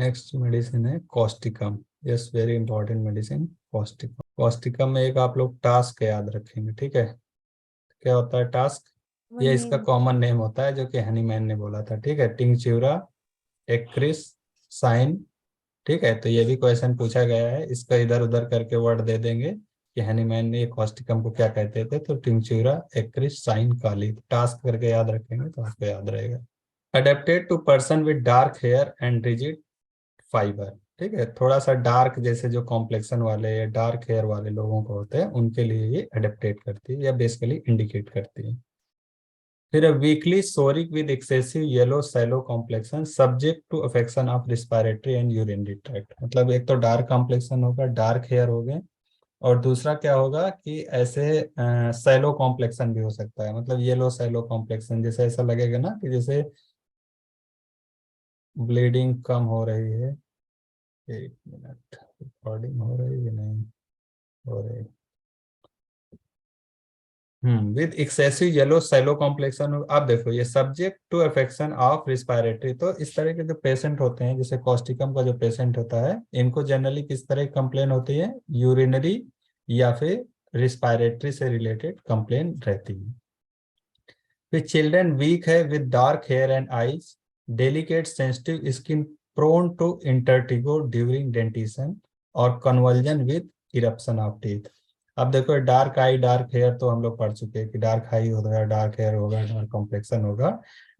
Next medicine है Causticum. Yes, very important medicine Causticum. Causticum में एक आप लोग टास्क याद रखेंगे, ठीक है। क्या होता है टास्क? ये इसका वही। कॉमन नेम होता है जो कि हनीमैन ने बोला था, ठीक है। टिंक्चूरा एक्रिस साइन, ठीक है। तो ये भी क्वेश्चन पूछा गया है, इसका इधर उधर करके वर्ड दे देंगे कि हनीमैन ने ये कॉस्टिकम को क्या कहते थे, तो टिंक्चूरा एक्रिस साइन काली। टास्क करके याद रखेंगे तो आपको याद रहेगा। Adapted to person with dark hair and rigid fibre, ठीक है। थोड़ा सा डार्क जैसे जो कॉम्प्लेक्शन वाले या डार्क हेयर वाले लोगों को होते हैं उनके लिए ये अडेप्टेट करती है या बेसिकली इंडिकेट करती है। फिर weakly psoric with excessive yellow sallow complexion subject to affection of respiratory and urinary tract. मतलब एक तो डार्क कॉम्प्लेक्शन होगा, डार्क हेयर हो गए, और दूसरा क्या होगा कि ऐसे सैलो कॉम्प्लेक्शन भी हो सकता है। मतलब येलो सैलो कॉम्प्लेक्शन, जैसे ऐसा लगेगा ना कि जैसे ब्लीडिंग कम हो रही है। एक मिनट, रिकॉर्डिंग हो रही है नहीं हो रही। With excessive yellow sallow complexion. आप देखो ये subject to affection of respiratory. तो इस तरह के जो पेशेंट होते हैं, जैसे कॉस्टिकम का जो पेशेंट होता है, इनको जनरली किस तरह की कंप्लेन होती है? यूरिनरी या फिर रिस्पायरेटरी से रिलेटेड कंप्लेन रहती है। फिर चिल्ड्रन वीक है with dark hair and eyes, delicate sensitive skin, prone to intertrigo during dentition और conversion with eruption of teeth. अब देखो डार्क आई डार्क हेयर तो हम लोग पढ़ चुके हैं कि डार्क आई होगा, डार्क हेयर होगा, डार्क कॉम्प्लेक्शन होगा,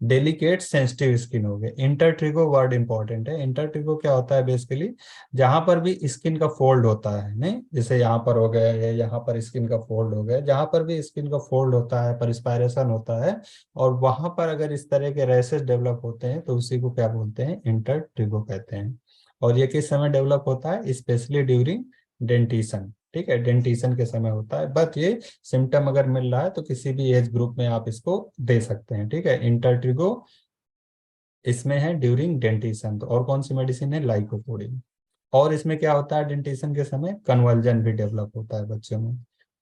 डेलिकेट सेंसिटिव स्किन हो गए। इंटरट्रिगो वर्ड इंपॉर्टेंट है। इंटरट्रिगो क्या होता है? बेसिकली जहां पर भी स्किन का फोल्ड होता है, नहीं जैसे यहाँ पर हो गया या यहाँ पर स्किन का फोल्ड हो गया, जहां पर भी स्किन का फोल्ड होता है, परस्पायरेशन होता है, और वहां पर अगर इस तरह के रैशेस डेवलप होते हैं तो उसी को क्या बोलते हैं? इंटरट्रिगो कहते हैं। और ये किस समय डेवलप होता है? स्पेशली ड्यूरिंग डेंटिशन, ठीक है। डेंटिशन के समय होता है। बट ये सिम्टम अगर मिल रहा है तो किसी भी एज ग्रुप में आप इसको दे सकते हैं, ठीक है। इंटरट्रिगो इसमें है ड्यूरिंग डेंटिशन। तो और कौन सी मेडिसिन है? लाइकोपोडिन। और इसमें क्या होता है? डेंटिशन के समय कन्वर्जन भी डेवलप होता है बच्चों में।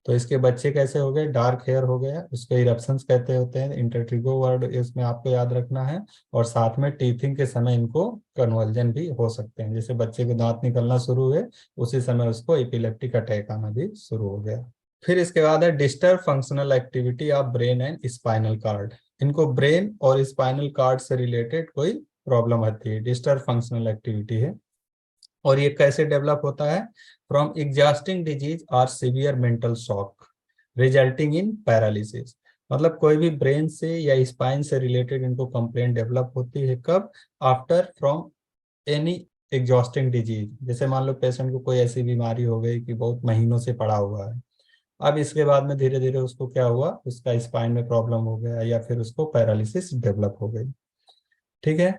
तो इसके बच्चे कैसे हो गए? डार्क हेयर हो गया, उसको इरप्शंस कहते होते हैं। इंटरट्रिगो वर्ड इसमें आपको याद रखना है। और साथ में टीथिंग के समय इनको कन्वर्जन भी हो सकते हैं। जैसे बच्चे के दांत निकलना शुरू हुए उसी समय उसको एपिलेप्टिक अटैक आना भी शुरू हो गया। फिर इसके बाद है disturb functional activity of brain and spinal cord. इनको ब्रेन और स्पाइनल कार्ड से रिलेटेड कोई प्रॉब्लम आती है, डिस्टर्ब फंक्शनल एक्टिविटी है। और ये कैसे डेवलप होता है? फ्रॉम एग्जॉस्टिंग डिजीज और severe mental shock resulting in paralysis. मतलब कोई भी ब्रेन से या स्पाइन से रिलेटेड इनको कंप्लेंट डेवलप होती है कब? After from any exhausting disease. जैसे मान लो पेशेंट को कोई ऐसी बीमारी हो गई कि बहुत महीनों से पड़ा हुआ है, अब इसके बाद में धीरे धीरे उसको क्या हुआ? उसका स्पाइन में प्रॉब्लम हो गया या फिर उसको पैरालिसिस डेवलप हो गई, ठीक है।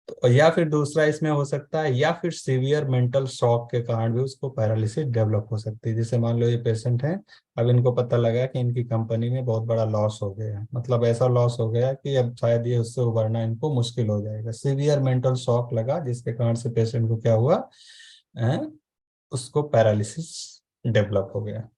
तो या फिर दूसरा इसमें हो सकता है या फिर सीवियर मेंटल शॉक के कारण भी उसको पैरालिसिस डेवलप हो सकती है। जैसे मान लो ये पेशेंट हैं, अब इनको पता लगा कि इनकी कंपनी में बहुत बड़ा लॉस हो गया है, मतलब ऐसा लॉस हो गया कि अब शायद ये उससे उबरना इनको मुश्किल हो जाएगा। सीवियर मेंटल शॉक लगा जिसके कारण से पेशेंट को क्या हुआ? अ, उसको पैरालिसिस डेवलप हो गया,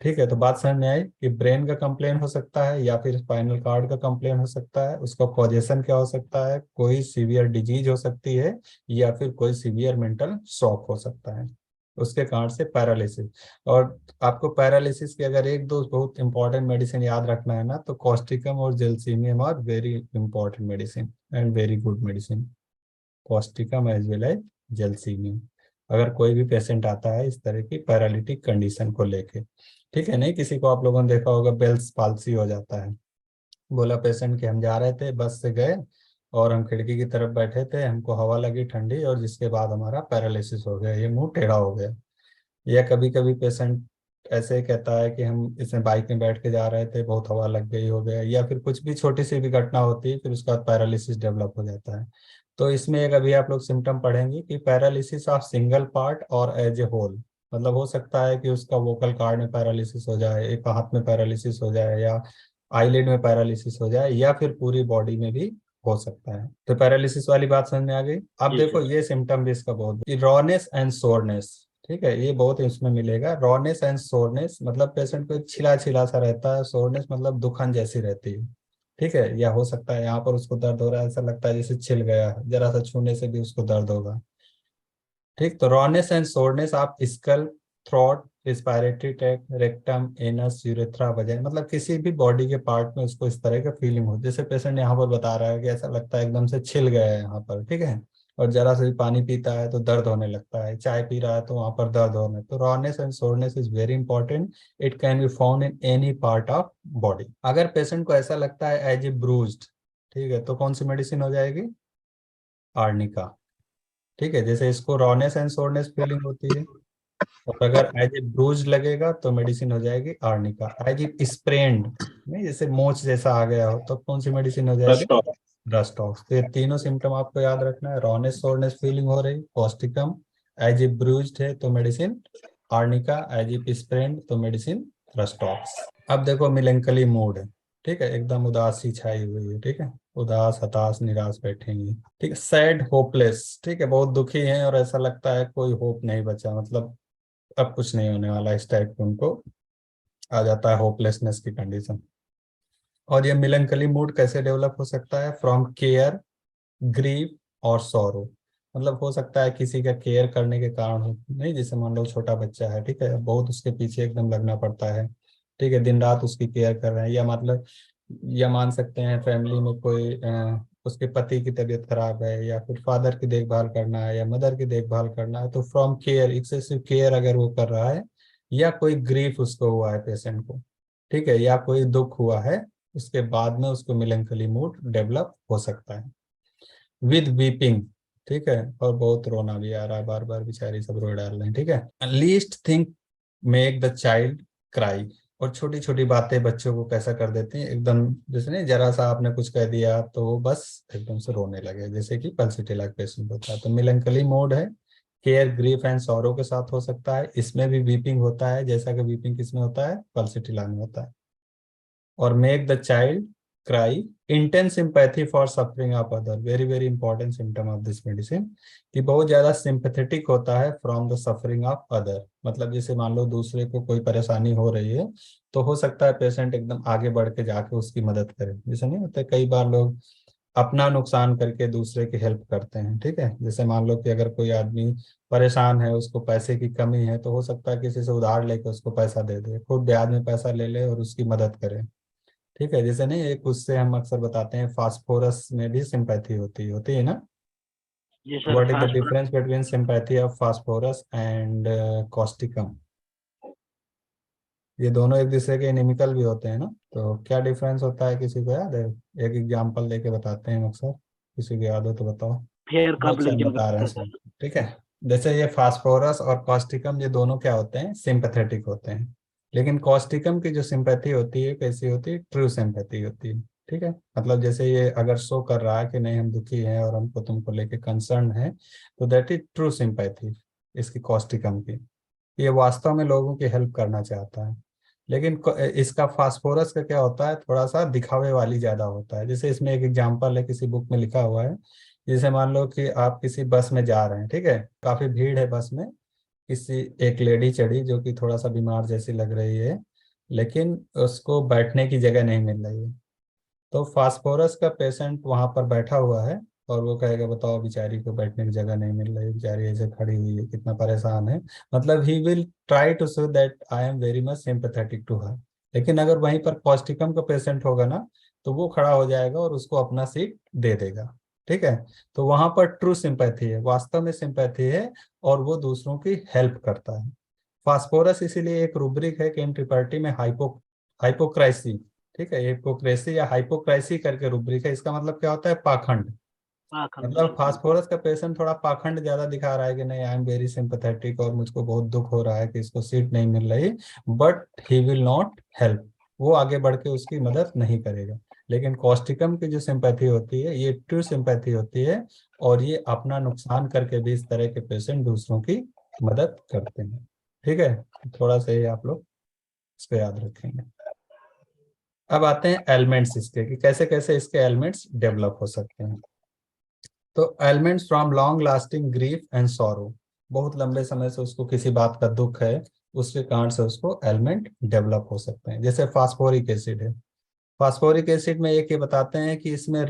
ठीक है। तो बात समझ में आई कि ब्रेन का कंप्लेन हो सकता है या फिर स्पाइनल कार्ड का कंप्लेन हो सकता है। उसका कॉजेशन क्या हो सकता है? कोई सीवियर डिजीज हो सकती है या फिर कोई सीवियर मेंटल शॉक हो सकता है, उसके कारण से पैरालिसिस। और आपको पैरालिसिस की अगर एक दो बहुत इंपॉर्टेंट मेडिसिन याद रखना है ना, तो कॉस्टिकम और gelsemium are very important medicine and very good medicine. Causticum as well as gelsemium, अगर कोई भी पेशेंट आता है इस तरह की पैरालिटिक कंडीशन को लेके, ठीक है। नहीं किसी को आप लोगों ने देखा होगा बेल्स पाल्सी हो जाता है। बोला पेशेंट कि हम जा रहे थे, बस से गए और हम खिड़की की तरफ बैठे थे, हमको हवा लगी ठंडी और जिसके बाद हमारा पैरालिसिस हो गया, ये मुंह टेढ़ा हो गया। या कभी कभी पेशेंट ऐसे ही कहता है कि हम इसमें बाइक में बैठ के जा रहे थे, बहुत हवा लग गई हो गया, या फिर कुछ भी छोटी सी भी घटना होती है फिर उसका पैरालिसिस डेवलप हो जाता है। तो इसमें एक अभी आप लोग सिम्टम पढ़ेंगे कि पैरालिसिस ऑफ सिंगल पार्ट और एज ए होल। मतलब हो सकता है कि उसका वोकल कार्ड में पैरालिसिस हो जाए, एक हाथ में पैरालिसिस हो जाए, या आईलिड में पैरालिसिस हो जाए, या फिर पूरी बॉडी में भी हो सकता है। तो पैरालिसिस वाली बात समझ में आ गई। अब ठीक देखो है। ये सिम्टम भी इसका बहुत, रॉनेस एंड सोरनेस, ठीक है। ये बहुत इसमें मिलेगा। रॉनेस एंड सोरनेस मतलब पेशेंट को एक छिला छिला सा रहता है, सोरनेस मतलब दुखन जैसी रहती है, ठीक है, या हो सकता है यहाँ पर उसको दर्द हो रहा है, ऐसा लगता है जैसे छिल गया है, जरा सा छूने से भी उसको दर्द होगा। ठीक, तो रॉनेस एंड सोरनेस आप skull, throat, respiratory tract, rectum, anus, urethra, vagina, मतलब किसी भी बॉडी के पार्ट में उसको इस तरह का फीलिंग हो, जैसे पेशेंट यहाँ पर बता रहा है कि ऐसा लगता है एकदम से छिल गया है यहाँ पर, ठीक है। और जरा से भी पानी पीता है तो दर्द होने लगता है, चाय पी रहा है तो वहां पर दर्द होने, तो rawness and soreness is very important. It can be found in any part of body. अगर पेशेंट को ऐसा लगता है एज ए ब्रूज्ड, ठीक है, तो कौन सी मेडिसिन हो जाएगी? आर्निका। ठीक है, जैसे इसको रॉनेस एंड सोरनेस फीलिंग होती है, और अगर एज ए ब्रूज लगेगा तो मेडिसिन हो जाएगी आर्निका। एज ए स्प्रेन्ड, नहीं जैसे मोच जैसा आ गया हो, तो कौन सी मेडिसिन हो जाएगी? रस्टॉक्स। तो ये तीनों सिम्टम आपको याद रखना है, रॉनेस सोरनेस फीलिंग हो रही, कॉस्टिकम, एज ए ब्रूज्ड है तो medicine arnica, as a sprained तो मेडिसिन रस्टॉक्स। अब देखो मिलेंकली मूड है, ठीक है, एकदम उदासी छाई हुई है, ठीक है, उदास, हताश, निराश बैठेंगे, ठीक है। सैड, होपलेस, ठीक है, बहुत दुखी हैं और ऐसा लगता है कोई होप नहीं बचा, मतलब अब कुछ नहीं होने वाला, इस टाइप के उनको आ जाता है होपलेसनेस की कंडीशन। और ये मिलनकली मूड कैसे डेवलप हो सकता है? फ्रॉम केयर, ग्रीफ और सॉरो, मतलब हो सकता है किसी का केयर करने के कारण हो, नहीं जैसे मान लो छोटा बच्चा है, ठीक है, बहुत उसके पीछे एकदम लगना पड़ता है, ठीक है, दिन रात उसकी केयर कर रहे हैं, या मतलब या मान सकते हैं फैमिली में कोई उसके पति की तबीयत खराब है, या फिर फादर की देखभाल करना है, या मदर की देखभाल करना है, तो फ्रॉम केयर, एक्सेसिव केयर अगर वो कर रहा है, या कोई ग्रीफ उसको हुआ है पेशेंट को, ठीक है, या कोई दुख हुआ है, उसके बाद में उसको मिलनकली मूड डेवलप हो सकता है। विद वीपिंग, ठीक है, और बहुत रोना भी आ रहा है, बार बार बेचारी सब रो डाल रहे हैं, ठीक है। Least think make the child cry, और छोटी छोटी बातें बच्चों को कैसा कर देती हैं एकदम, जैसे नहीं जरा सा आपने कुछ कह दिया तो वो बस एकदम से रोने लगे, जैसे कि पल्सिटी लाइक पेशेंट होता है। तो मिलनकली मोड है, केयर, ग्रीफ एंड सॉरो के साथ हो सकता है, इसमें भी वीपिंग होता है, जैसा कि वीपिंग किसमें होता है? पल्सिटी में होता है। और make the child cry, intense sympathy for suffering of other, very very important symptom of this medicine, कि बहुत ज्यादा सिंपैथेटिक होता है from the suffering of other, मतलब जैसे मान लो दूसरे को कोई परेशानी हो रही है, तो हो सकता है पेशेंट एकदम आगे बढ़ के जाके उसकी मदद करे, जैसे नहीं होता कई बार लोग अपना नुकसान करके दूसरे की हेल्प करते हैं, ठीक है, जैसे मान लो कि अगर कोई आदमी परेशान है, उसको पैसे की कमी है, तो हो सकता है किसी से उधार लेके उसको पैसा दे दे, खुद ब्याज में पैसा ले ले और उसकी मदद करे, ठीक है, जैसे नहीं एक उससे हम अक्सर बताते हैं फास्फोरस में भी सिंपैथी होती है ना। जी तो sir, what is the fast. Difference between sympathy of phosphorus and Causticum? ये दोनों एक दूसरे के इनिमिकल भी होते हैं ना, तो क्या डिफरेंस होता है, किसी को याद है? एक एग्जांपल देके बताते हैं हम अक्सर, किसी को याद हो तो बताओ। फेयर अच्छा हम कॉम्प्लेक्शन बता रहे करता हैं है सुन, सर। ठीक है। जैसे ये फास्फोरस और कॉस्टिकम, ये दोनों क्या होते हैं? सिंपैथेटिक होते हैं, लेकिन कॉस्टिकम की जो सिंपैथी होती है कैसी होती है? ट्रू सिंपैथी होती है, ठीक है, मतलब जैसे ये अगर शो कर रहा है कि नहीं हम दुखी हैं और हमको तुमको लेके कंसर्न है, तो दैट इज ट्रू सिंपैथी इसकी, कॉस्टिकम की, ये वास्तव में लोगों की हेल्प करना चाहता है। लेकिन इसका फास्फोरस का क्या होता है? थोड़ा सा दिखावे वाली ज्यादा होता है, जैसे इसमें एक एग्जांपल है, किसी बुक में लिखा हुआ है, जैसे मान लो कि आप किसी बस में जा रहे हैं, ठीक है, काफी भीड़ है बस में, किसी एक लेडी चढ़ी जो कि थोड़ा सा बीमार जैसी लग रही है, लेकिन उसको बैठने की जगह नहीं मिल रही है, तो फास्फोरस का पेशेंट वहां पर बैठा हुआ है, और वो कहेगा बताओ बेचारी को बैठने की जगह नहीं मिल रही, बेचारी ऐसे खड़ी हुई है, कितना परेशान है, मतलब he will try to show that I am very much sympathetic to her. लेकिन अगर वहीं पर कॉस्टिकम का पेशेंट होगा ना, तो वो खड़ा हो जाएगा और उसको अपना सीट दे देगा, ठीक है। तो वहां पर ट्रू सिंपैथी है, वास्तव में सिंपैथी है, और वो दूसरों की हेल्प करता है। फास्फोरस इसीलिए एक रूब्रिक है कि इंट्रिपर्टी में हाइपोक्राइसी, ठीक है, हिपोक्रेसी या हाइपोक्राइसी करके रूब्रिक है, इसका मतलब क्या होता है? पाखंड। हाँ खंड मतलब जी। फास्फोरस का पेशेंट थोड़ा पाखंड ज्यादा दिखा रहा है कि नहीं आई एम वेरी सिंपैथेटिक और मुझको बहुत दुख हो रहा है कि इसको सीट नहीं मिल रही, but he will not help, वो आगे बढ़ के उसकी मदद नहीं करेगा। लेकिन कॉस्टिकम की जो सिंपैथी होती है ये ट्रू सिंपैथी होती है, और ये अपना नुकसान करके भी इस तरह के पेशेंट दूसरों की मदद करते हैं, ठीक है। थोड़ा सा ये आप लोग इसको याद रखेंगे। अब आते हैं एलिमेंट्स इसके, कि कैसे कैसे इसके एलिमेंट्स डेवलप हो सकते हैं। तो elements from long lasting grief and sorrow, बहुत लंबे समय से उसको किसी बात का दुख है, उसके कारण से उसको एलिमेंट डेवलप हो सकते हैं, जैसे फास्फोरिक एसिड है, फास्फोरिक एसिड में एक ये बताते हैं कि इसमें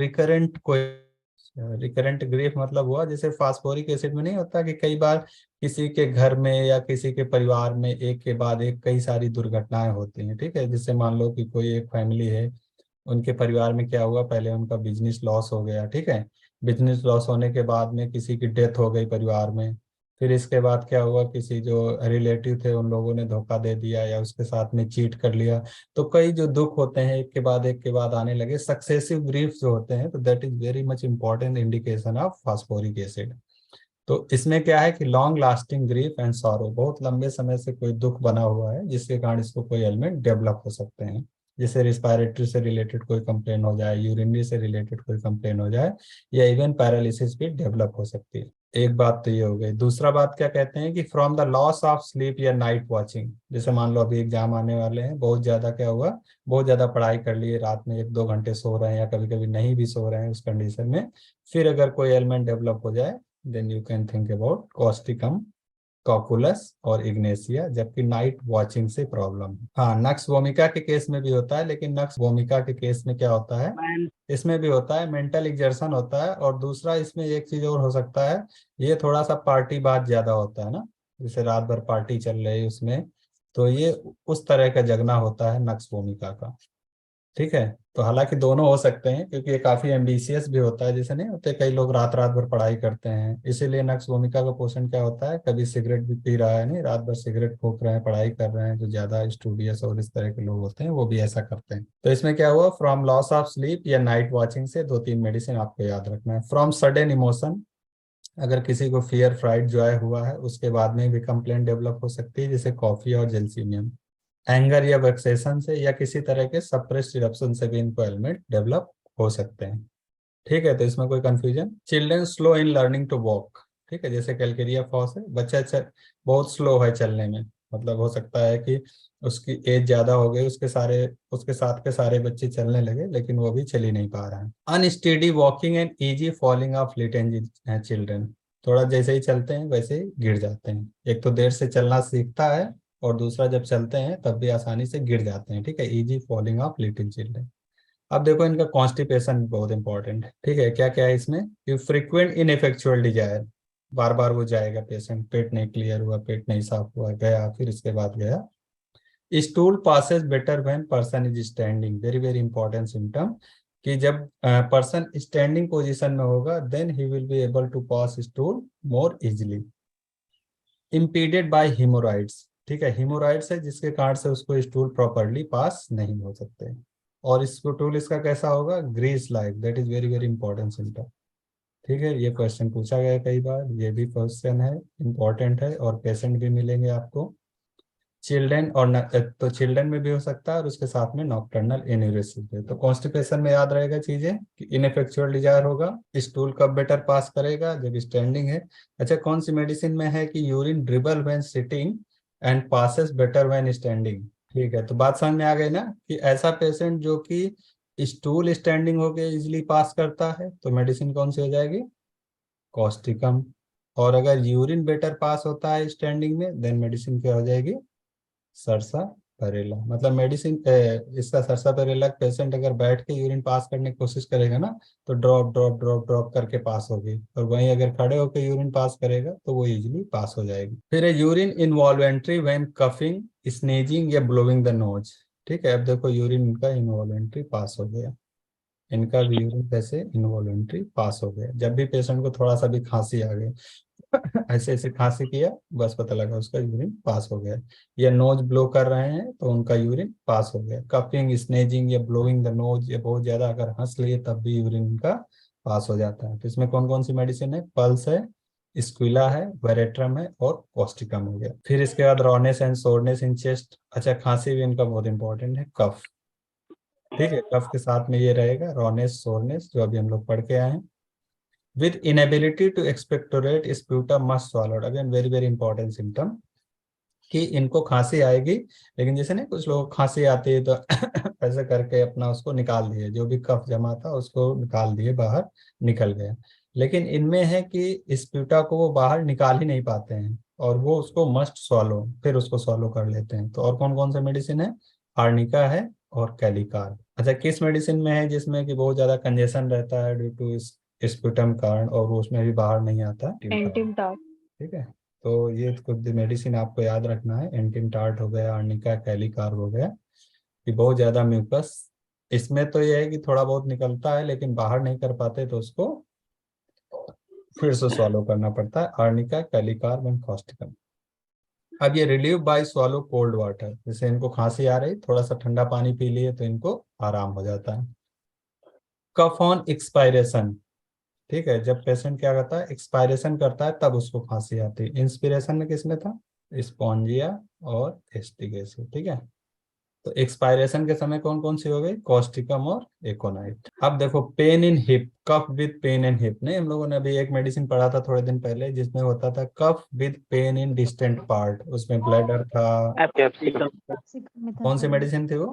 रिकरेंट ग्रीफ मतलब हुआ, जैसे फास्फोरिक एसिड में नहीं होता कि कई बार किसी के घर में या किसी के परिवार में एक के बाद एक कई सारी दुर्घटनाएं होती हैं, ठीक है। जैसे मान लो कि कोई एक फैमिली है, उनके परिवार में क्या हुआ, पहले उनका बिजनेस लॉस हो गया, ठीक है। बिजनेस लॉस होने के बाद में किसी की डेथ हो गई परिवार में, फिर इसके बाद क्या हुआ, किसी जो रिलेटिव थे उन लोगों ने धोखा दे दिया या उसके साथ में चीट कर लिया। तो कई जो दुख होते हैं एक के बाद आने लगे, सक्सेसिव ग्रीफ जो होते हैं, तो that is very much important indication of phosphoric acid. तो इसमें क्या है कि long lasting grief and sorrow, बहुत लंबे समय से कोई दुख बना हुआ है जिसके कारण इसको कोई एलिमेंट डेवलप हो सकते हैं। जैसे रिस्पायरेटरी से रिलेटेड कोई कंप्लेन हो जाए, यूरिनरी से रिलेटेड कोई कंप्लेन हो जाए, या इवन पैरालिसिस भी डेवलप हो सकती है। एक बात तो ये हो गई। दूसरा बात क्या कहते हैं कि from the loss of sleep या नाइट वॉचिंग, जैसे मान लो अभी एग्जाम आने वाले हैं, बहुत ज्यादा क्या हुआ, बहुत ज्यादा पढ़ाई कर लिए, रात में 1-2 घंटे सो रहे हैं या कभी कभी नहीं भी सो रहे हैं, उस कंडीशन में फिर अगर कोई एलिमेंट डेवलप हो जाए, then you can think about causticum, cocculus और इग्नेशिया, जबकि नाइट वॉचिंग से प्रॉब्लम है। हाँ, नक्स वोमिका के केस में भी होता है, लेकिन नक्स वोमिका के केस में क्या होता है, मैन इसमें भी होता है मेंटल एग्जर्शन होता है, और दूसरा इसमें एक चीज और हो सकता है, ये थोड़ा सा पार्टी बात ज्यादा होता है ना, जैसे रात भर पार्टी चल रही है उसमें, तो ये उस तरह का जगना होता है नक्स वोमिका का, ठीक है। तो हालांकि दोनों हो सकते हैं, क्योंकि ये काफी एम्बिशियस भी होता है, जैसे नहीं होते कई लोग रात रात भर पढ़ाई करते हैं, इसीलिए नक्स भूमिका का पोषण क्या होता है, कभी सिगरेट भी पी रहा है, नहीं रात भर सिगरेट फूक रहे हैं, पढ़ाई कर रहे हैं, जो ज्यादा स्टूडियस और इस तरह के लोग होते हैं वो भी ऐसा करते हैं। तो इसमें क्या हुआ, फ्रॉम लॉस ऑफ स्लीप या नाइट वॉचिंग से 2-3 मेडिसिन आपको याद रखना है। फ्रॉम सडन इमोशन, अगर किसी को फियर फ्राइड जॉय हुआ है उसके बाद में भी कंप्लेंट डेवलप हो सकती है, जैसे कॉफी और जेलसीनियम। एंगर या वेक्सेशन से या किसी तरह के सप्रेस्ड इरप्शन से भी इनको एलिमेंट डेवलप हो सकते हैं, ठीक है। तो इसमें कोई confusion, children slow in learning to walk, ठीक है, जैसे कैलकेरिया फॉस है, बच्चा बहुत स्लो है चलने में, मतलब हो सकता है कि उसकी एज ज्यादा हो गई, उसके साथ के सारे बच्चे चलने लगे लेकिन वो भी चल ही नहीं पा रहा है। Unsteady walking and easy falling of little children, थोड़ा जैसे ही चलते हैं वैसे ही गिर जाते हैं, एक तो देर से चलना सीखता है, और दूसरा जब चलते हैं तब भी आसानी से गिर जाते हैं, ठीक है, easy falling of little children. अब देखो इनका कॉन्स्टिपेशन बहुत इंपॉर्टेंट है, ठीक है, क्या क्या है इसमें कि फ्रीक्वेंट इनएफेक्चुअल डिजायर, बार बार वो जाएगा पेशेंट, पेट नहीं क्लियर हुआ, पेट नहीं साफ हुआ, गया फिर इसके बाद गया। Stool passes better when person is standing, very very important symptom, कि जब पर्सन स्टैंडिंग पोजीशन में होगा then he will be able to pass stool more easily. Impeded by haemorrhoids, ठीक है, हिमोराइड्स है जिसके कारण से उसको स्टूल प्रॉपरली पास नहीं हो सकते। और इसको टूल इसका कैसा होगा, grease like, that is very very important symptom, ठीक है। ये क्वेश्चन पूछा गया है कई बार, ये भी क्वेश्चन है, इंपॉर्टेंट है, और पेशेंट भी मिलेंगे आपको। चिल्ड्रन और तो चिल्ड्रन में भी हो सकता है, और उसके साथ में नॉकटर्नल एन्यूरिज्म है। तो कॉन्स्टिपेशन में याद रहेगा चीजें कि इनएफेक्चुअल डिजायर होगा, स्टूल कब बेटर पास करेगा, जब स्टैंडिंग है। अच्छा, कौन सी मेडिसिन में है कि urine dribble when sitting and passes better when standing, ठीक है। तो बात समझ में आ गई ना, कि ऐसा पेशेंट जो कि स्टूल स्टैंडिंग होके इजिली पास करता है तो मेडिसिन कौन सी हो जाएगी, कॉस्टिकम। और अगर यूरिन बेटर पास होता है स्टैंडिंग में देन मेडिसिन क्या हो जाएगी, सरसा परेला। मतलब मेडिसिन इसका सरसा परेला पेशेंट अगर बैठ के यूरिन पास करने की कोशिश करेगा ना, तो ड्रॉप ड्रॉप ड्रॉप ड्रॉप करके पास होगी, और वहीं अगर खड़े होकर यूरिन पास करेगा तो वो इजीली पास हो जाएगी। फिर है यूरिन इनवॉल्वेंट्री व्हेन कफिंग, स्नीजिंग या ब्लोइंग द नोज, ठीक है। अब देखो यूरिन इनका इनवॉल्वेंट्री पास हो गया, इनका भी यूरिन कैसे इनवॉल्वेंट्री पास हो गया, जब भी पेशेंट को थोड़ा सा भी खांसी आ गई ऐसे ऐसे खांसी किया, बस पता लगा उसका यूरिन पास हो गया। या नोज ब्लो कर रहे हैं तो उनका यूरिन पास हो गया। कफिंग, स्नेजिंग या ब्लोइंग द नोज, ये बहुत ज्यादा अगर हंस लिए तब भी यूरिन इनका पास हो जाता है। तो इसमें कौन कौन सी मेडिसिन है, पल्स है, स्क्विला है, वेरेट्रम है, और कॉस्टिकम हो गया। फिर इसके बाद rawness and soreness in chest, अच्छा खांसी भी इनका बहुत इंपॉर्टेंट है, कफ, ठीक है, कफ के साथ में ये रहेगा रॉनेस सोरनेस, जो अभी हम लोग पढ़ के आए हैं। with inability to expectorate sputum must swallowed, again very very important symptom, कि इनको खांसी आएगी, लेकिन जैसे नहीं कुछ लोग खांसी आती है तो ऐसे करके अपना उसको निकाल दिए, जो भी कफ जमा था उसको निकाल दिए बाहर, निकल गया। लेकिन इनमें है कि स्प्यूटा को वो बाहर निकाल ही नहीं पाते हैं, और वो उसको मस्ट सॉलो, फिर उसको सॉलो कर लेते हैं। तो और कौन कौन सा मेडिसिन है, आर्निका है और कैलिकार। अच्छा, किस मेडिसिन में है जिसमें कि बहुत ज्यादा कंजेशन रहता है ड्यू टू स्पुटम कारण और वो उसमें भी बाहर नहीं आता? एंटिम टार्ट। ठीक है, तो ये कुछ मेडिसिन आपको याद रखना है। एंटिम टार्ट हो गया, आर्निका, कैलिकार हो गया, कि बहुत ज्यादा म्यूकस इसमें तो ये है कि थोड़ा बहुत निकलता है लेकिन बाहर नहीं कर पाते तो उसको फिर से सॉलो करना पड़ता है। आर्निका, कैलिकार, कॉस्टिकम। अब ये relieve by swallow cold water, जैसे इनको खांसी आ रही, थोड़ा सा ठंडा पानी पी लिए तो इनको आराम हो जाता है। कफ ऑन एक्सपायरेशन, ठीक है, जब पेशेंट क्या करता है, एक्सपायरेशन करता है तब उसको खांसी आती है। इंस्पिरेशन में किसमें था? स्पॉन्जिया और एस्टिक एसिड। ठीक है, तो एक्सपायरेशन के समय कौन कौन सी हो गई? कॉस्टिकम और एकोनाइट। अब देखो, pain in hip, cough with pain in hip, नहीं हम लोगों ने अभी एक मेडिसिन पढ़ा था थोड़े दिन पहले जिसमें होता था cough with pain in distant part, उसमें ब्लैडर था। कैप्सिकम। कौन सी मेडिसिन थी वो?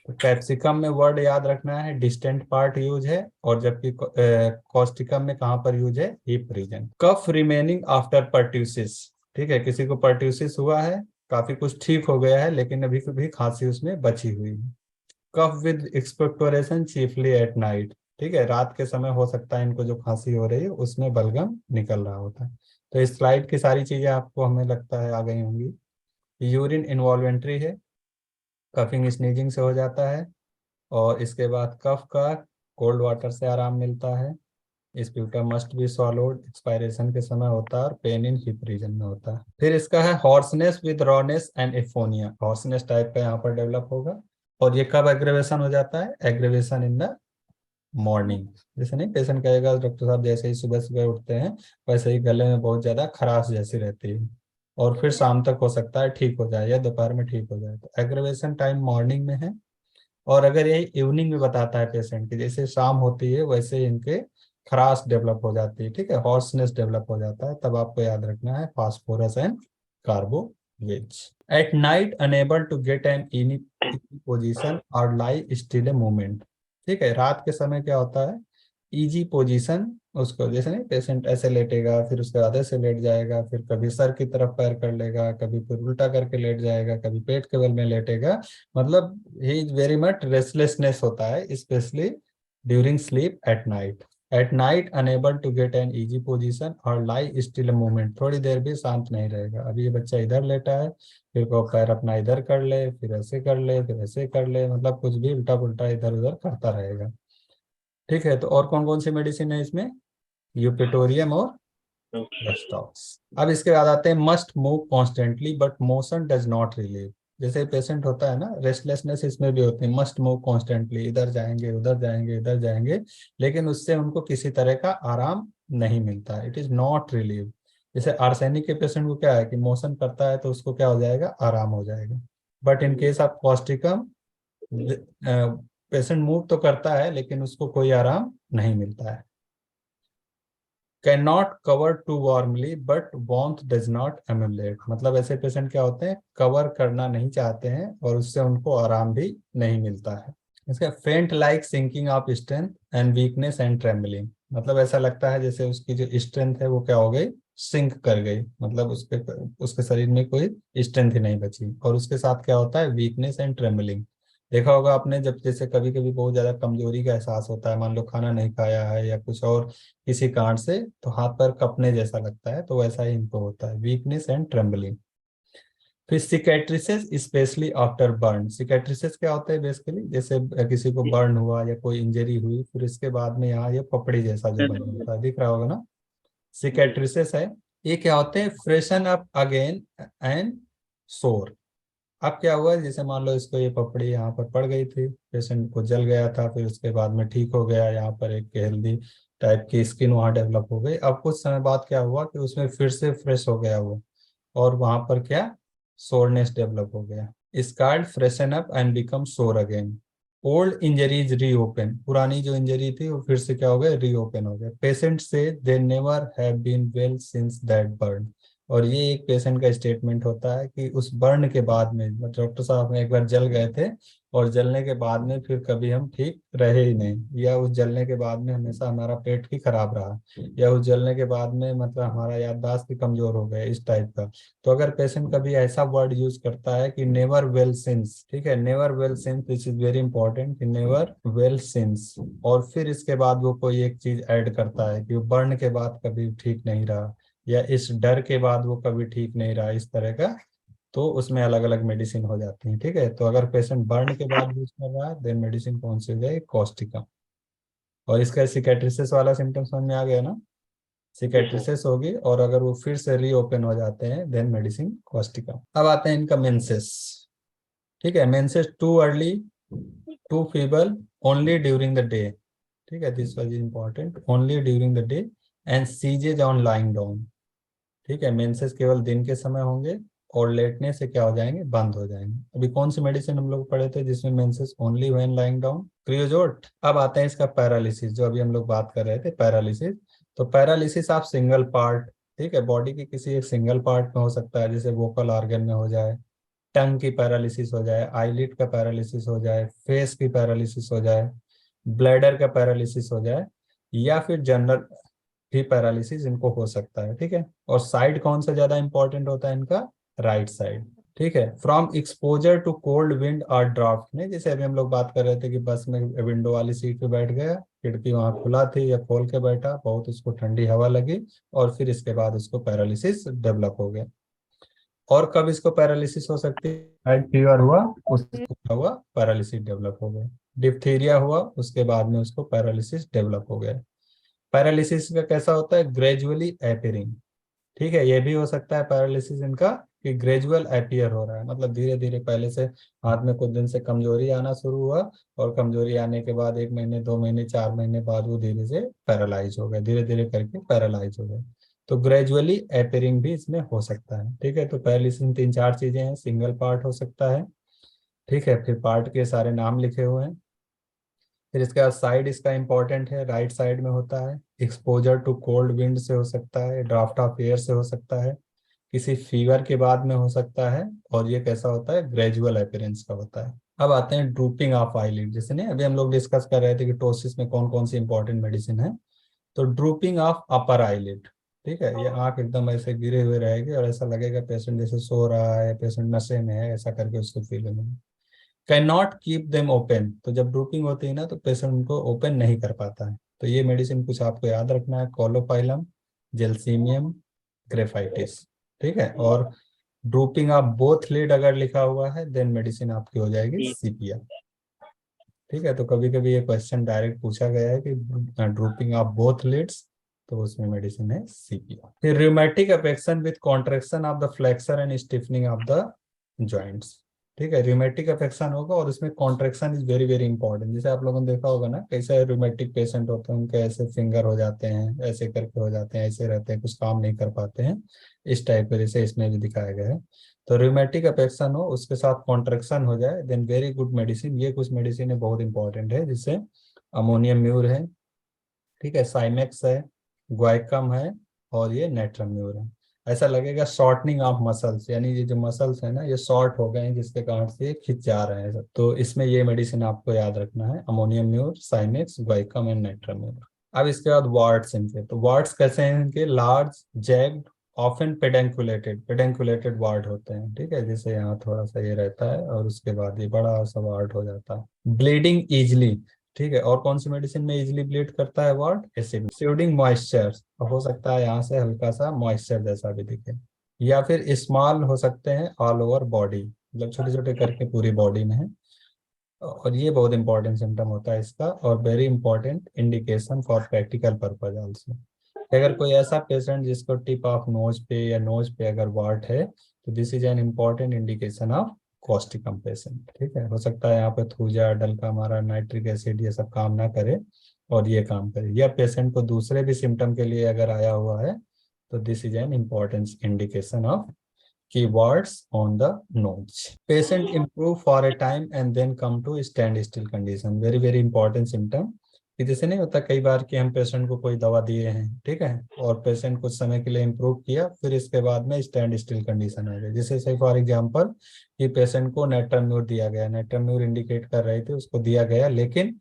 तो कैप्सिकम में वर्ड याद रखना है, डिस्टेंट पार्ट यूज है, और जबकि कॉस्टिकम में कहां पर यूज है? Hip region. Cough remaining after pertussis, ठीक है, किसी को पर्ट्यूसिस हुआ है, काफी कुछ ठीक हो गया है लेकिन अभी भी खांसी उसमें बची हुई है। Cough with expectoration chiefly at night, ठीक है, रात के समय हो सकता है इनको जो खांसी हो रही है उसमें बलगम निकल रहा होता है। तो इस स्लाइड की सारी चीजें आपको हमें लगता है आ गई होंगी। यूरिन इन्वॉल्वेंट्री है, कफिंग स्नीजिंग से हो जाता है, और इसके बाद कफ का कोल्ड वाटर से आराम मिलता है। Sputum must be swallowed, expiration के समय होता है और पेन इन हिप रीजन में होता है। फिर इसका है hoarseness with rawness and aphonia, hoarseness type का यहाँ पर डेवलप होगा। और ये कब एग्रेवेशन हो जाता है? Aggravation in the morning. जैसे नहीं, पेशेंट कहेगा डॉक्टर साहब जैसे ही सुबह सुबह उठते हैं वैसे ही गले में बहुत ज्यादा खराश जैसी रहती है, और फिर शाम तक हो सकता है ठीक हो जाए या दोपहर में ठीक हो जाए। तो एग्रेवेशन टाइम मॉर्निंग में है। और अगर यही इवनिंग में बताता है पेशेंट की जैसे शाम होती है वैसे ही इनके खराश डेवलप हो जाती है, ठीक है, हॉर्सनेस डेवलप हो जाता है, तब आपको याद रखना है phosphorus and carbo veg. At night unable to get an in position और लाई स्टिल ए मूवमेंट, ठीक है, रात के समय क्या होता है? इजी पोजीशन, उसको जैसे नहीं पेशेंट ऐसे लेटेगा, फिर उसके बाद ऐसे लेट जाएगा, फिर कभी सर की तरफ पैर कर लेगा, कभी फिर उल्टा करके लेट जाएगा, कभी पेट के बल में लेटेगा, मतलब he is very much restlessness होता है specially during sleep at night. At night unable to get an easy position और लाई स्टिल मूवमेंट, थोड़ी देर भी शांत नहीं रहेगा। अभी ये बच्चा इधर लेटा है, फिर को पैर अपना इधर कर ले, फिर ऐसे कर ले, फिर ऐसे कर ले, मतलब कुछ भी उल्टा पुल्टा इधर उधर करता रहेगा। ठीक है, तो और कौन कौन सी मेडिसिन है इसमें? यूपेटोरियम और डेस्टॉक्स। अब इसके बाद आते हैं must move constantly but motion does not relieve. जैसे पेशेंट होता है ना, रेस्टलेसनेस इसमें भी होती है, मस्ट मूव कॉन्स्टेंटली, इधर जाएंगे उधर जाएंगे इधर जाएंगे, लेकिन उससे उनको किसी तरह का आराम नहीं मिलता है, इट इज नॉट रिलीव। जैसे आर्सेनिक के पेशेंट को क्या है कि मोशन करता है तो उसको क्या हो जाएगा? आराम हो जाएगा। But in case of Causticum patient move तो करता है लेकिन उसको कोई आराम नहीं मिलता है। Can not cover too warmly but warmth does not ameliorate, मतलब ऐसे पेशेंट क्या होते हैं? कवर करना नहीं चाहते हैं और उससे उनको आराम भी नहीं मिलता है। इसका faint like sinking of strength and weakness and trembling, मतलब ऐसा लगता है जैसे उसकी जो स्ट्रेंथ है वो क्या हो गई? सिंक कर गई, मतलब उसके शरीर में कोई स्ट्रेंथ ही नहीं बची। और उसके साथ क्या होता है? Weakness and trembling. देखा होगा आपने, जब जैसे कभी कभी बहुत ज्यादा कमजोरी का एहसास होता है, मान लो खाना नहीं खाया है या कुछ और किसी कारण से, तो हाथ पैर कपने जैसा लगता है, तो वैसा ही इनको होता है, वीकनेस एंड ट्रेम्बलिंग। फिर सिकेट्रिसेस स्पेशली आफ्टर बर्न, सिकेट्रिसेस क्या होता है बेसिकली, जैसे किसी को बर्न हुआ या कोई इंजरी हुई, फिर इसके बाद में यहाँ ये पपड़ी जैसा जो बन जाता है, दिख रहा होगा ना, सिकेट्रिसेस है। ये क्या होते हैं? फ्रेशन अप अगेन एंड सोर। अब क्या हुआ, जैसे मान लो इसको ये पपड़ी यहाँ पर पड़ गई थी, पेशेंट को जल गया था, फिर उसके बाद में ठीक हो गया, यहाँ पर एक हेल्दी टाइप की स्किन वहाँ डेवलप हो गई। अब कुछ समय बाद क्या हुआ कि उसमें फिर से फ्रेश हो गया वो, और वहां पर क्या? सोरनेस डेवलप हो गया। Scars freshen up and become sore again. Old injuries reopen, पुरानी जो इंजरी थी वो फिर से क्या हो गया? रीओपन हो गया। पेशेंट से they never have been well since that burn, और ये एक पेशेंट का स्टेटमेंट होता है कि उस बर्न के बाद में डॉक्टर साहब एक बार जल गए थे और जलने के बाद में फिर कभी हम ठीक रहे ही नहीं, या उस जलने के बाद में हमेशा हमारा पेट ही खराब रहा, या उस जलने के बाद में मतलब हमारा याददाश्त भी कमजोर हो गया, इस टाइप का। तो अगर पेशेंट कभी ऐसा वर्ड यूज करता है कि नेवर वेल सिंस, ठीक है, never well since, this is very important कि नेवर वेल सिंस, और फिर इसके बाद वो कोई एक चीज ऐड करता है कि वो बर्न के बाद कभी ठीक नहीं रहा, या इस डर के बाद वो कभी ठीक नहीं रहा, इस तरह का, तो उसमें अलग अलग मेडिसिन हो जाती है। ठीक है, तो अगर पेशेंट बर्न के बाद यूज कर रहा है देन मेडिसिन कौन सी हो जाएगी, कॉस्टिकम। और इसका सिकेट्रिसिस वाला सिम्टम समझ में आ गया ना, सिकेट्रिसिस होगी और अगर वो फिर से रीओपन हो जाते हैं देन मेडिसिन कॉस्टिकम। अब आते हैं इनका मेंसेस। ठीक है, menses too early, too feeble, only during the day. ठीक है, this was important, only during the day, and ceases on lying down. ठीक है, मेंसेस केवल दिन के समय होंगे और लेटने से क्या हो जाएंगे, बंद हो जाएंगे। अभी कौन सी मेडिसिन हम लोग पढ़े थे जिसमें menses only when lying down, creosote. अब आते हैं इसका पैरालिसिस, जो अभी हम लोग बात कर रहे थे पैरालिसिस। तो पैरालिसिस आप सिंगल पार्ट, ठीक है, बॉडी के किसी एक सिंगल पार्ट में हो सकता है, जैसे वोकल ऑर्गन में हो जाए, टंग की पैरालिसिस हो जाए, आईलिड का पैरालिसिस हो जाए, फेस की पैरालिसिस हो जाए, ब्लैडर का पैरालिसिस हो जाए, या फिर जनरल भी पैरालिसिस इनको हो सकता है। ठीक है, और साइड कौन सा ज्यादा इंपॉर्टेंट होता है इनका, राइट साइड। ठीक है, from exposure to cold wind और ड्राफ्ट में, जैसे अभी हम लोग बात कर रहे थे कि बस में विंडो वाली सीट पे बैठ गया, खिड़की वहां खुला थी या खोल के बैठा, बहुत उसको ठंडी हवा लगी और फिर इसके बाद उसको पैरालिसिस डेवलप हो गया। और कब इसको पैरालिसिस हो सकती है, टाइफाइड फीवर हुआ उसको क्या हुआ, पैरालिसिस डेवलप हो गया। डिप्थीरिया हुआ उसके बाद में उसको पैरालिसिस डेवलप हो गया। पैरालिसिस का कैसा होता है, ग्रेजुअली अपीयरिंग। ठीक है, ये भी हो सकता है पैरालिसिस इनका कि ग्रेजुअल अपीयर हो रहा है, मतलब धीरे धीरे, पहले से हाथ में कुछ दिन से कमजोरी आना शुरू हुआ और कमजोरी आने के बाद 1 महीने 2 महीने 4 महीने बाद वो धीरे से पैरालाइज हो गए, धीरे धीरे करके पैरालाइज हो गए। तो ग्रेजुअली अपीयरिंग भी इसमें हो सकता है। ठीक है, तो पैरालिसिस में 3 4 चीजें हैं, सिंगल पार्ट हो सकता है, ठीक है, फिर पार्ट के सारे नाम लिखे हुए हैं, फिर इसके बाद साइड इसका इंपॉर्टेंट है, राइट साइड में होता है, एक्सपोजर टू कोल्ड विंड से हो सकता है, ड्राफ्ट ऑफ एयर से हो सकता है, किसी फीवर के बाद में हो सकता है, और ये कैसा होता है, ग्रेजुअल अपीयरेंस का होता है। अब आते हैं ड्रूपिंग ऑफ आईलिड, जैसे नहीं अभी हम लोग डिस्कस कर रहे थे कि टोसिस में कौन कौन सी इंपॉर्टेंट मेडिसिन है। तो ड्रूपिंग ऑफ अपर आईलिड, ठीक है, ये आंख एकदम ऐसे गिरे हुए रहेगी और ऐसा लगेगा पेशेंट जैसे सो रहा है, पेशेंट नशे में है, ऐसा करके उसको फील होगा। Can not keep them open, तो जब ड्रूपिंग होती है ना तो पेशेंट उनको ओपन नहीं कर पाता है। तो ये मेडिसिन कुछ आपको याद रखना है, कोलोफाइलम, जेल्सीमियम, ग्रेफाइटिस। ठीक है, और ड्रूपिंग ऑफ बोथ लीड अगर लिखा हुआ है देन मेडिसिन आपकी हो जाएगी सीपिया। ठीक है, तो कभी कभी ये क्वेश्चन डायरेक्ट पूछा गया है कि ड्रूपिंग ऑफ बोथ लीड्स, तो उसमें मेडिसिन है सीपिया। फिर rheumatic affection with contraction of the flexor and stiffening of the joints. ठीक है, रिमेटिक अफेक्शन होगा और इसमें contraction is very very important. जैसे आप लोगों ने देखा होगा ना, कैसे रिमेटिक पेशेंट होते हैं, उनके ऐसे फिंगर हो जाते हैं, ऐसे करके हो जाते हैं, ऐसे रहते हैं, कुछ काम नहीं कर पाते हैं, इस टाइप के, जैसे इसमें भी दिखाया गया है। तो रिमेटिक अफेक्शन हो उसके साथ कॉन्ट्रेक्शन हो जाए देन वेरी गुड मेडिसिन, ये कुछ मेडिसिन है बहुत इंपॉर्टेंट है, जिससे अमोनियम म्यूर है, ठीक है, साइमेक्स है, ग्वाइकम है, और ये नेट्रम्यूर है। ऐसा लगेगा शॉर्टनिंग ऑफ मसल्स, यानी ये जो मसल्स है ना ये शॉर्ट हो गए हैं जिसके कारण से ये खिंच जा रहे हैं सब। तो इसमें ये मेडिसिन आपको याद रखना है, ammonium mur, साइमेक्स, guaiacum and natrum mur. अब इसके बाद वार्ड्स इनके, तो वार्ड्स कैसे हैं इनके, लार्ज, जैग्ड, ऑफन पेडेंकुलेटेड, पेडेंकुलेटेड वार्ड होते हैं। ठीक है, जैसे यहाँ थोड़ा सा ये रहता है और उसके बाद ये बड़ा सा वार्ड हो जाता है। ब्लीडिंग इजली, ठीक है, और कौन सी मेडिसिन में इजिली ब्लीड करता है वार्ड, एसिड। एक्सुडिंग मॉइस्चर, हो सकता है यहाँ से हल्का सा मॉइस्चर जैसा भी दिखे, या फिर स्मॉल हो सकते हैं ऑल ओवर बॉडी, मतलब छोटे छोटे करके पूरी बॉडी में है। और ये बहुत इंपॉर्टेंट सिम्टम होता है इसका, और very important indication for practical purpose also. अगर कोई ऐसा पेशेंट जिसको टिप ऑफ नोज पे या नोज पे अगर वार्ड है, तो this is an important indication of Causticum patient. ठीक है, हो सकता है यहाँ पे थूजा, डलका मारा, नाइट्रिक एसिड ये सब काम ना करे और ये काम करे, या पेशेंट को दूसरे भी सिम्टम के लिए अगर आया हुआ है, तो this is an important indication of keywords on the notes. Patient improve for a time and then come to standstill condition. Very very important symptom. कि जैसे नहीं होता कई बार कि हम पेशेंट को कोई दवा दिए हैं, ठीक है, और पेशेंट कुछ समय के लिए इम्प्रूव किया, फिर इसके बाद में स्टैंड स्टिल कंडीशन हो गई। जैसे से फॉर एग्जांपल कि पेशेंट को नेट्रम्यूर दिया गया, नेट्रम्यूर इंडिकेट कर रही थी, उसको दिया गया, लेकिन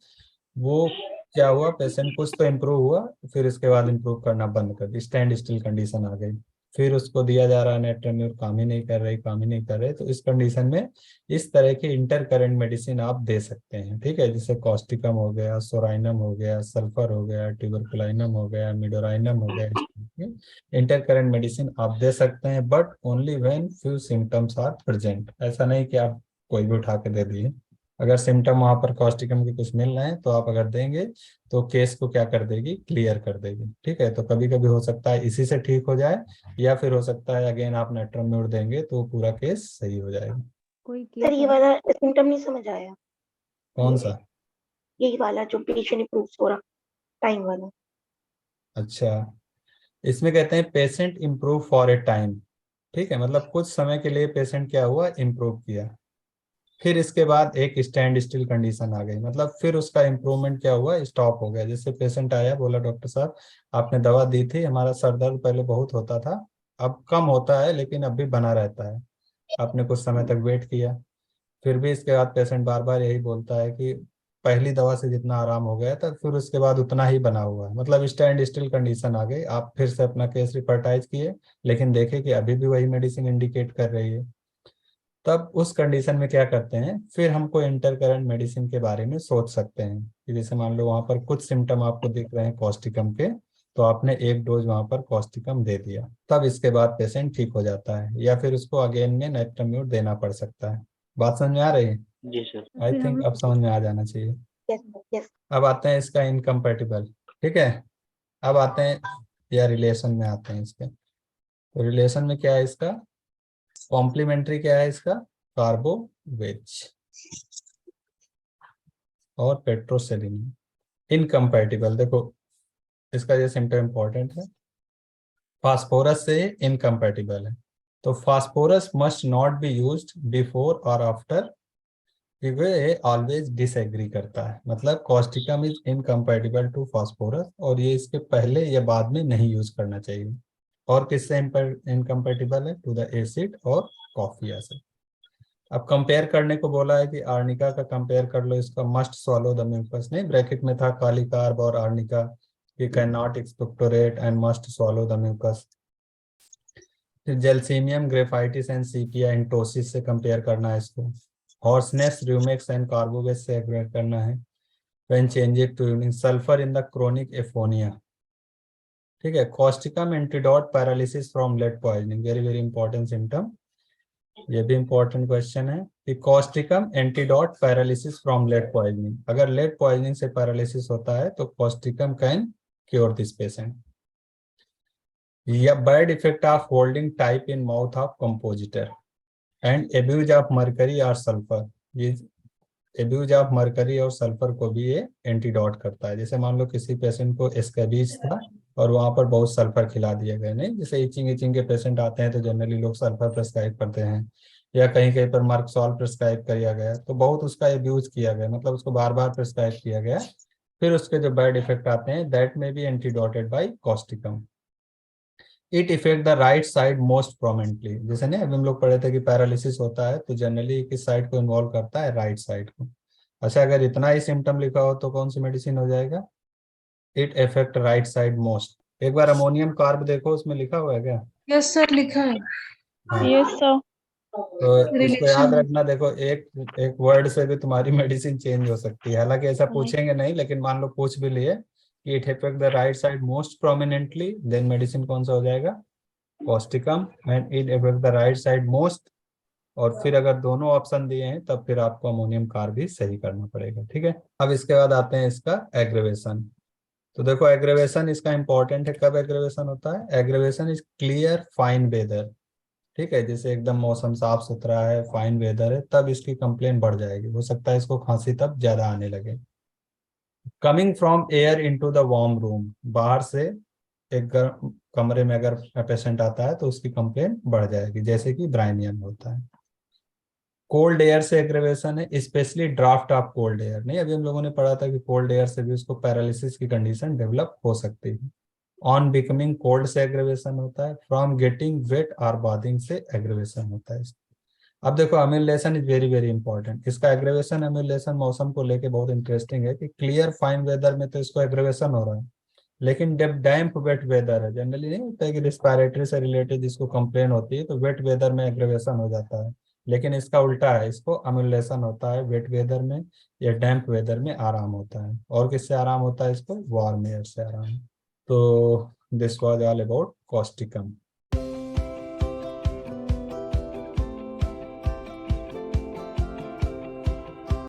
वो क्या हुआ, पेशेंट कुछ तो इम्प्रूव हुआ, फिर इसके बाद इम्प्रूव करना बंद कर दी, स्टैंड स्टिल कंडीशन आ गई। फिर उसको दिया जा रहा है नेट्रम्यूर, काम ही नहीं कर रही, काम ही नहीं कर रहे, तो इस कंडीशन में इस तरह की इंटर करेंट मेडिसिन आप दे सकते हैं, ठीक है, जैसे कॉस्टिकम हो गया, सोराइनम हो गया, सल्फर हो गया, ट्यूबरकुलाइनम हो गया, मिडोराइनम हो गया। इंटर करेंट मेडिसिन आप दे सकते हैं, but only when few symptoms are present. ऐसा नहीं कि आप कोई भी उठा के दे दिए। अगर सिम्टम वहां पर कॉस्टिकम के कुछ मिल रहे हैं तो आप अगर देंगे तो केस को क्या कर देगी, क्लियर कर देगी, ठीक है। तो कभी कभी हो सकता है इसी से ठीक हो जाए, या फिर हो सकता है अगेन आप नेट्रम्यूर देंगे तो पूरा केस सही हो जाएगा। कोई सर केस ये वाला सिम्टम नहीं समझ आया। कौन सा? यही वाला जो पेशेंट इंप्रूव हो रहा, टाइम वाला। अच्छा, इसमें कहते हैं patient improve for a time, ठीक है, मतलब कुछ समय के लिए पेशेंट क्या हुआ, इम्प्रूव किया, फिर इसके बाद एक स्टैंड स्टिल कंडीशन आ गई, मतलब फिर उसका इम्प्रूवमेंट क्या हुआ, स्टॉप हो गया। जैसे पेशेंट आया, बोला डॉक्टर साहब आपने दवा दी थी, हमारा सर दर्द पहले बहुत होता था, अब कम होता है लेकिन अब भी बना रहता है। आपने कुछ समय तक वेट किया, फिर भी इसके बाद पेशेंट बार बार यही बोलता है कि पहली दवा से जितना आराम हो गया था फिर उसके बाद उतना ही बना हुआ है, मतलब स्टैंड स्टिल कंडीशन आ गई। आप फिर से अपना केस रिपर्टाइज किए, लेकिन देखे कि अभी भी वही मेडिसिन इंडिकेट कर रही है। तब उस कंडीशन में क्या करते हैं, फिर हमको इंटर करंट मेडिसिन के बारे में सोच सकते हैं कि जैसे मान लो वहां पर कुछ सिम्टम आपको दिख रहे हैं कॉस्टिकम के, तो आपने एक डोज वहां पर कॉस्टिकम दे दिया, तब इसके बाद पेशेंट ठीक हो जाता है, या फिर उसको अगेन में नेट्रम्यूर देना पड़ सकता है। बात समझ में आ रही है? जी सर। आई फिर थिंक हम अब समझ में आ जाना चाहिए। Yes yes. अब आते हैं इसका इनकम्पैटिबल, ठीक है। अब आते हैं या रिलेशन में आते हैं इसके। तो रिलेशन में क्या है इसका, कॉम्प्लीमेंट्री क्या है इसका, कार्बोवेज और पेट्रोसेलिन। इनकम्पैटिबल, देखो इसका ये सिम्टम इंपॉर्टेंट है, फास्फोरस से इनकम्पैटिबल है। तो phosphorus must not be used before और आफ्टर, वे ऑलवेज डिसएग्री करता है, मतलब causticum is incompatible to phosphorus, और ये इसके पहले या बाद में नहीं यूज करना चाहिए। और किससे इनकम्पैटिबल है, टू द एसिड और कॉफी एसिड। अब कंपेयर करने को बोला है कि आर्निका का कंपेयर कर लो, इसका मस्ट सॉलो द म्यूकस, नहीं ब्रैकेट में था काली कार्ब और आर्निका, कि can not expectorate and must swallow the mucus. फिर जेलसीमियम ग्रेफाइटिस एंड सीपिया इंटोसिस से कंपेयर करना है इसको। हॉर्सनेस रूमेक्स एंड कार्बोवेस से कंपेयर करना है। व्हेन चेंजेड टू यूनिन sulphur in the chronic aphonia, ठीक है। Causticum antidote paralysis from lead poisoning, very very important symptom, ये भी इंपॉर्टेंट क्वेश्चन है कि causticum antidote paralysis from lead poisoning, अगर लेड पॉइजनिंग से पैरालिसिस होता है तो causticum can cure this patient. या bad effect of holding type in mouth of compositor and abuse of mercury और सल्फर, ये एब्यूज ऑफ मरकरी और sulphur को भी ये एंटीडोट करता है। जैसे मान लो किसी पेशेंट को स्कैबीज था और वहां पर बहुत सल्फर खिला दिया गया, नहीं जैसे इचिंग इचिंग के पेशेंट आते हैं तो जनरली लोग सल्फर प्रेस्क्राइब करते हैं, या कहीं कहीं पर मार्कसॉल प्रेस्क्राइब किया गया, तो बहुत उसका एब्यूज किया गया, मतलब उसको बार बार प्रेस्क्राइब किया गया, फिर उसके जो बैड इफेक्ट आते हैं that may be antidoted by causticum. It effect the right side most prominently, जैसे नहीं अभी हम लोग पढ़े थे कि पैरालिसिस होता है तो जनरली किस साइड को इन्वॉल्व करता है, राइट साइड को। अच्छा, अगर इतना ही सिम्टम लिखा हो तो कौन सी मेडिसिन हो जाएगा, it effect right side most. एक बार अमोनियम कार्ब देखो, उसमें लिखा हुआ है क्या? यस सर लिखा है। हाँ, यस सर। तो इसको याद रिलेशन रखना। देखो एक एक वर्ड से भी तुम्हारी मेडिसिन चेंज हो सकती है, हालांकि ऐसा पूछेंगे नहीं, लेकिन मान लो पूछ भी लिए कि it effect the right side most prominently, then medicine कौन सा हो जाएगा, causticum. And it effect the right side most, और फिर अगर दोनों ऑप्शन दिए हैं तब फिर आपको अमोनियम कार्ब भी सही करना पड़ेगा, ठीक है। अब इसके बाद आते हैं इसका एग्रेवेशन। तो देखो एग्रेवेशन इसका इंपॉर्टेंट है, कब एग्रेवेशन होता है, aggravation is clear fine weather, ठीक है, जैसे एकदम मौसम साफ सुथरा है, फाइन वेदर है, तब इसकी कंप्लेन बढ़ जाएगी, हो सकता है इसको खांसी तब ज्यादा आने लगे। Coming from air into the warm room, बाहर से एक गर्म कमरे में अगर पेशेंट आता है तो उसकी कंप्लेन बढ़ जाएगी, जैसे कि ब्राइनियम होता है। कोल्ड एयर से एग्रेवेशन है, specially draft of cold air. नहीं, अभी हम लोगों ने पढ़ा था कि कोल्ड एयर से भी उसको पैरालिसिस की कंडीशन डेवलप हो सकती है। ऑन बिकमिंग कोल्ड से एग्रेवेशन होता है। फ्रॉम गेटिंग वेट और बाथिंग से एग्रेवेशन होता है। अब देखो अम्यूलेशन इज वेरी वेरी इंपॉर्टेंट। इसका एग्रेवेशन अम्यूलेशन मौसम को लेके बहुत इंटरेस्टिंग है कि क्लियर फाइन वेदर में तो इसको एग्रेवेशन हो रहा है, लेकिन जब डैम्प वेट वेदर है, जनरली नहीं होता है कि रिस्पायरेटरी से रिलेटेड जिसको कंप्लेन होती है तो वेट वेदर में एग्रेवेशन हो जाता है, लेकिन इसका उल्टा है, इसको अम्यूलेशन होता है वेट वेदर में या डैम्प वेदर में आराम होता है। और किससे आराम होता है इसको? वार्म एयर से आराम। तो this was all about Causticum.